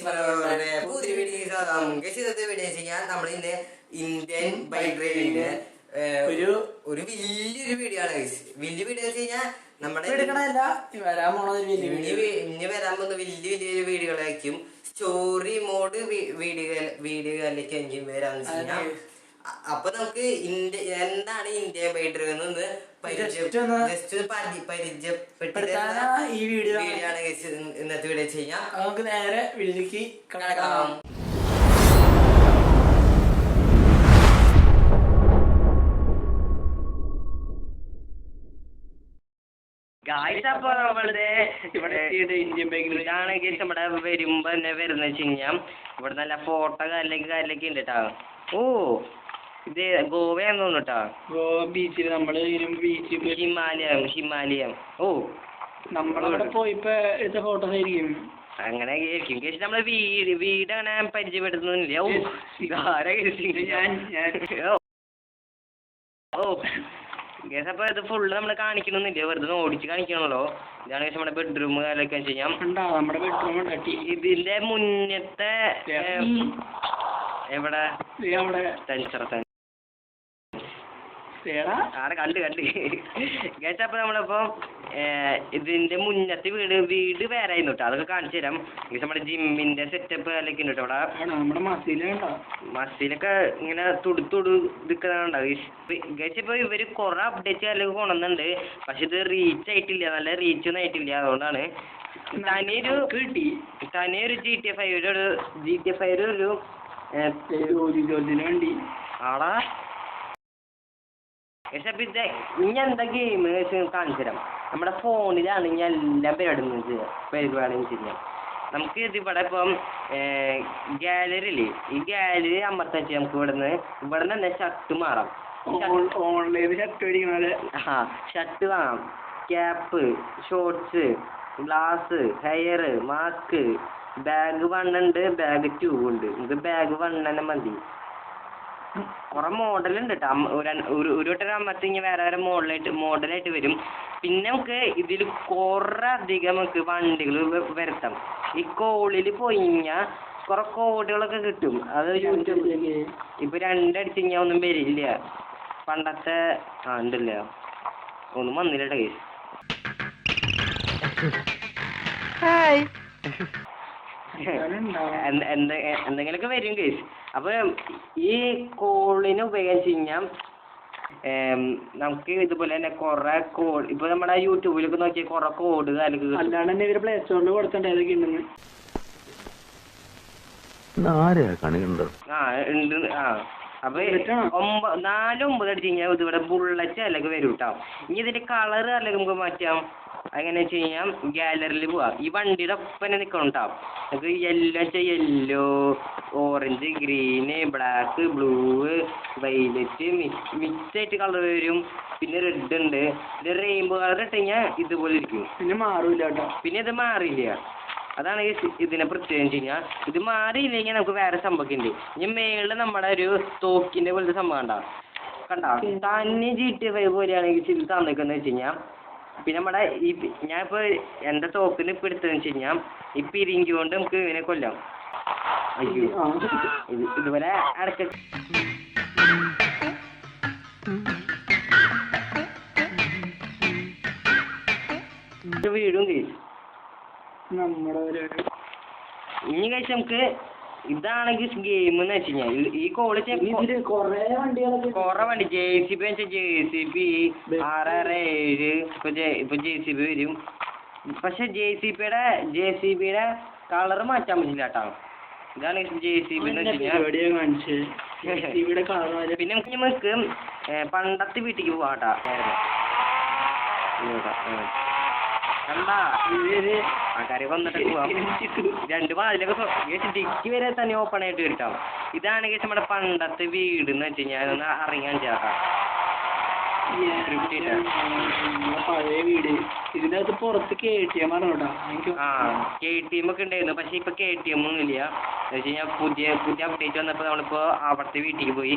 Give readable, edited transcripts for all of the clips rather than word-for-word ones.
പുതിയ വീഡിയോ ചെയ്യാൻ നമ്മൾ ഇന്ന് ഇന്ത്യൻ ബൈക്ക് ഡ്രൈവിന്റെ ഒരു വലിയൊരു വീഡിയോ ആണ്. വലിയ വീഡിയോ വെച്ച് കഴിഞ്ഞാൽ നമ്മുടെ ഇനി വരാൻ പോകുന്ന വലിയൊരു വീഡിയോകളായിരിക്കും. സ്റ്റോറി മോഡ് വീഡിയോകളിലേക്ക് എനിക്ക് വരാന്ന് വെച്ച് കഴിഞ്ഞാൽ അപ്പൊ നമുക്ക് എന്താണ് ഇന്ത്യ ബൈക്ക് ഡ്രൈവ് എന്ന് പരിചയപ്പെടുത്താൻ ഈ വീഡിയോ ആണ് ഇന്നത്തെ വീഡിയോ ചെയ്യാം. നമുക്ക് നേരെ വീഡിയോയിലേക്ക് കടക്കാം. അപ്പൊ നമ്മളുടെ ഇവിടെ ഇന്ത്യൻ ബൈക്കിൽ ഇതാണെങ്കിൽ നമ്മുടെ വരുമ്പോ തന്നെ വരുന്ന വെച്ച് കഴിഞ്ഞാൽ ഇവിടെ നല്ല ഫോട്ടോ കാര്യങ്ങളൊക്കെ ഉണ്ട് കേട്ടോ. ഓ ഇത് ഗോവയാന്ന് തോന്നുന്നു. ഗോവ ബീച്ചിൽ നമ്മള് ഹിമാലയം ഓ നമ്മളവിടെ പോയിപ്പോ എടുത്ത ഫോട്ടോസ് ആയിരിക്കും. അങ്ങനെ ആയിരിക്കും. പക്ഷെ നമ്മള് വീട് അങ്ങനെ പരിചയപ്പെടുത്തുന്നില്ല. ഓ ഗേസ് അപ്പൊ ഇത് ഫുള്ള് നമ്മള് കാണിക്കണമെന്നില്ല, വെറുതെ ഓടിച്ച് കാണിക്കണല്ലോ. ഇതാണ് നമ്മുടെ ബെഡ്റൂം കാര്യമൊക്കെ ചെയ്യാം. നമ്മുടെ ബെഡ്റൂം ഇതിന്റെ മുന്നത്തെ എവിടെ കണ്ട് ഗേസ് അപ്പൊ നമ്മളിപ്പോ ഇതിന്റെ മുന്നത്തെ വീട് വേറെ ആയിരുന്നു കേട്ടോ. അതൊക്കെ കാണിച്ചു തരാം. നമ്മുടെ ജിമ്മിന്റെ സെറ്റപ്പ് അതിലൊക്കെ ഉണ്ട് കേട്ടോ. ഇവിടെ മസിലൊക്കെ ഇങ്ങനെ തുടുത്തുടുണ്ടാവും. ഗേസ് ഇപ്പൊ ഇവര് കുറെ അപ്ഡേറ്റ് അതിലൊക്കെ കൊണ്ടുവന്നുണ്ട്. പക്ഷെ ഇത് റീച്ച് ആയിട്ടില്ല, നല്ല റീച്ച് ഒന്നും ആയിട്ടില്ല. അതുകൊണ്ടാണ് തനിയൊരു GTA 5 ഒരു ആടാ. പക്ഷെ അപ്പൊ ഇത് ഇനി എന്താ ഗെയിം കാണിച്ചു തരാം. നമ്മുടെ ഫോണിലാണെങ്കിൽ എല്ലാം പരിപാടിയും ചെയ്യാം. നമുക്ക് ഇതിവിടെ ഇപ്പം ഗാലറി ഇല്ലേ, ഈ ഗാലറി അമർത്താൻ വെച്ചാൽ നമുക്ക് ഇവിടെ തന്നെ ഷർട്ട് മാറാം. ഓൺലൈൻ ഷർട്ട് വാങ്ങാം, cap, shorts, glass, hair, mask, bag 1 ഉണ്ട്, ബാഗ് 2 ഉണ്ട്. നമുക്ക് ബാഗ് 1 തന്നെ മതി. കുറെ മോഡലുണ്ട് കേട്ടോ. ഒരു വട്ടം അമ്മത്തിങ്ങ വേറെ മോഡലായിട്ട് വരും. പിന്നെ നമുക്ക് ഇതിൽ കുറെ അധികം നമുക്ക് വണ്ടികൾ വരുത്താം. ഈ കോളിൽ പോയി കഴിഞ്ഞാൽ കുറെ കോഡുകളൊക്കെ കിട്ടും. അത് യൂട്യൂബിലേക്ക് ഇപ്പൊ 2 അടിച്ച് കഴിഞ്ഞാൽ ഒന്നും വരില്ല. പണ്ടത്തെ ഉണ്ടല്ലോ, ഒന്നും വന്നില്ല കേസ്. എന്തെങ്കിലുമൊക്കെ വരും കേസ്. അപ്പൊ ഈ കോളിന് ഉപയോഗിച്ച് കഴിഞ്ഞാൽ നമുക്ക് ഇതുപോലെ തന്നെ കുറെ കോഡ് ഇപ്പൊ നമ്മുടെ യൂട്യൂബിലൊക്കെ നോക്കിയാൽ കുറെ കോഡ് അല്ലെങ്കിൽ പ്ലേ സ്റ്റോറിൽ കൊടുത്തിട്ടുണ്ട്. ഏതൊക്കെ ഉണ്ടെന്ന് ഉണ്ട്. അപ്പൊ 4-9 അടിച്ച് കഴിഞ്ഞാൽ ഇതിവിടെ ബുള്ളറ്റ് അല്ലെങ്കിൽ വരും കേട്ടോ. ഇനി ഇതിന്റെ കളർ അല്ലെങ്കിൽ നമുക്ക് മാറ്റാം. അങ്ങനെ വെച്ച് കഴിഞ്ഞാൽ ഗാലറിയിൽ പോവാം. ഈ വണ്ടിയുടെ ഒപ്പം നിൽക്കണം കേട്ടോ. നമുക്ക് yellow, orange, green, black, blue, violet, mix ആയിട്ട് കളർ വരും. പിന്നെ റെഡ് ഉണ്ട്. ഇത് റെയിൻബോ കളർ ഇട്ട് കഴിഞ്ഞാൽ ഇതുപോലെ ഇരിക്കും. പിന്നെ മാറില്ല കേട്ടോ. പിന്നെ ഇത് മാറില്ല. അതാണ് ഇതിനെ പ്രത്യേകം കഴിഞ്ഞാൽ ഇത് മാറിയില്ലെങ്കിൽ നമുക്ക് വേറെ സംഭവമൊക്കെ ഉണ്ട്. ഇനി മേളിൽ നമ്മുടെ ഒരു തോക്കിന്റെ പോലത്തെ സംഭവം കണ്ടാ തന്നെ GTA 5 പോലെയാണെങ്കിൽ ഇത് തന്നിക്കുന്ന വെച്ച് കഴിഞ്ഞാൽ. പിന്നെ നമ്മുടെ ഈ ഞാനിപ്പോ എന്റെ തോക്കിന് ഇപ്പൊ എടുത്തതെന്ന് വെച്ച് കഴിഞ്ഞാൽ ഈ പിരിങ്കി കൊണ്ട് നമുക്ക് ഇവനെ കൊല്ലാം. അയ്യോ ഇതുപോലെ അടക്ക വീടും കഴിച്ചു നമ്മുടെ ഇനി കഴിച്ച് നമുക്ക്. ഇതാണെങ്കിൽ ഗെയിം എന്ന് വെച്ച് കഴിഞ്ഞാൽ ഈ കോള് കൊറേ വണ്ടി JCB JCB 667 ഇപ്പൊ JCB വരും. പക്ഷെ JCBയുടെ കളർ മാറ്റാൻ പറ്റില്ല കേട്ടോ. ഇതാണ് JCB എന്ന് വെച്ച് കഴിഞ്ഞാൽ. പിന്നെ നമുക്ക് പണ്ടത്തെ വീട്ടിലേക്ക് പോവാട്ടാ. കണ്ടാ ആൾക്കാരെ വന്നിട്ട് പോവാം. 2 വാതിലൊക്കെ ഡിക്കി വരെ തന്നെ ഓപ്പൺ ആയിട്ട് കിട്ടാം. ഇതാണെങ്കിൽ നമ്മുടെ പണ്ടത്തെ വീട് എന്ന് വെച്ച് കഴിഞ്ഞാൽ ഒന്ന് അറിയാൻ ചേട്ടാ. പഴയ വീട് ഇതിനകത്ത് പുറത്ത് KTM ആണ് കേട്ടോ. KTM ഒക്കെ ഉണ്ടായിരുന്നു. പക്ഷെ ഇപ്പൊ KTM ഒന്നും ഇല്ല. എന്ന് വെച്ച് കഴിഞ്ഞാൽ പുതിയ അപ്ഡേറ്റ് വന്നപ്പോ നമ്മളിപ്പോ അവിടുത്തെ വീട്ടിലേക്ക് പോയി.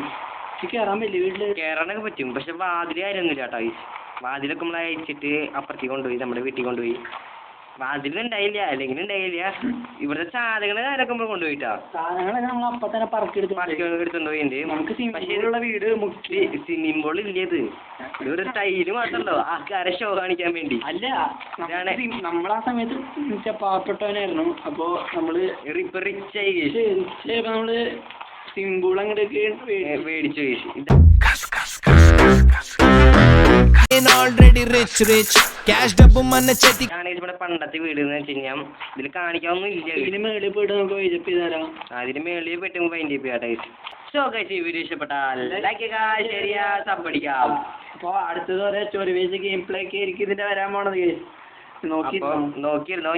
കയറാൻ പറ്റില്ല, വീട്ടില് കയറാനൊക്കെ പറ്റും. പക്ഷെ വാതിൽ കാര്യമൊന്നുമില്ല കേട്ടോ. വാതിലൊക്കെ നമ്മൾ അയച്ചിട്ട് അപ്പുറത്തേക്ക് കൊണ്ടുപോയി, നമ്മുടെ വീട്ടിൽ കൊണ്ടുപോയി. അതിലുണ്ടായില്ല, അല്ലെങ്കിൽ ഉണ്ടായില്ല. ഇവിടുത്തെ സാധനങ്ങള് ആരൊക്കെ നമ്മൾ കൊണ്ടുപോയിട്ടാ, സാധനങ്ങളൊക്കെ നമ്മൾ അപ്പൊ തന്നെ എടുത്തോണ്ട് പോയിട്ടുണ്ട്. നമുക്ക് പക്ഷേ വീട് മുക്കി സ്വിമ്മിംഗ് പൂൾ ഇല്ലേത്, ഇതൊരു സ്റ്റൈല് മാത്രമല്ലോ ആൾക്കാരെ ഷോ കാണിക്കാൻ വേണ്ടി. അല്ല, നമ്മൾ ആ സമയത്ത് പാവപ്പെട്ടവനായിരുന്നു. അപ്പൊ നമ്മള് ഇപ്പൊ റിച്ച് ആയി നമ്മള് സ്വിമ്മിംഗ് പൂൾ അങ്ങോട്ടേക്ക് മേടിച്ചു. ഇവിടെ പണ്ടത്തെ വീട് എന്ന് വെച്ച് കഴിഞ്ഞാൽ ഇതിൽ കാണിക്കാനൊന്നും ഇല്ല. ഇതിന് മേളിൽ പോയിട്ട് നമുക്ക് വൈജപ്പ് ചെയ്ത് തരാം. അതിന് മേളിൽ പറ്റുമ്പോൾ വൈൻഡ് ചെയ്യാട്ടെ. സോ ഗൈസ്, ഈ വീഡിയോ ഇഷ്ടപ്പെട്ടാൽ ലൈക്ക് ചെയ്യുക, ഷെയർ ചെയ്യുക, സബ്സ്ക്രൈബ്. അപ്പൊ അടുത്തത് വരെ ചൊറിവേസ് ഗെയിം പ്ലേ ഒക്കെ ആയിരിക്കും ഇതിന്റെ വരാൻ പോണത്. നോക്കിയിരുന്നോ,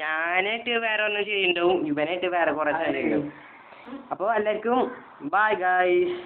ഞാനായിട്ട് വേറെ ഒന്നും ചെയ്യുന്നുണ്ടാവും, ഇവനായിട്ട് വേറെ കുറെ കാര്യങ്ങളുണ്ടാവും. അപ്പോൾ എല്ലാവർക്കും ബൈ ഗൈസ്.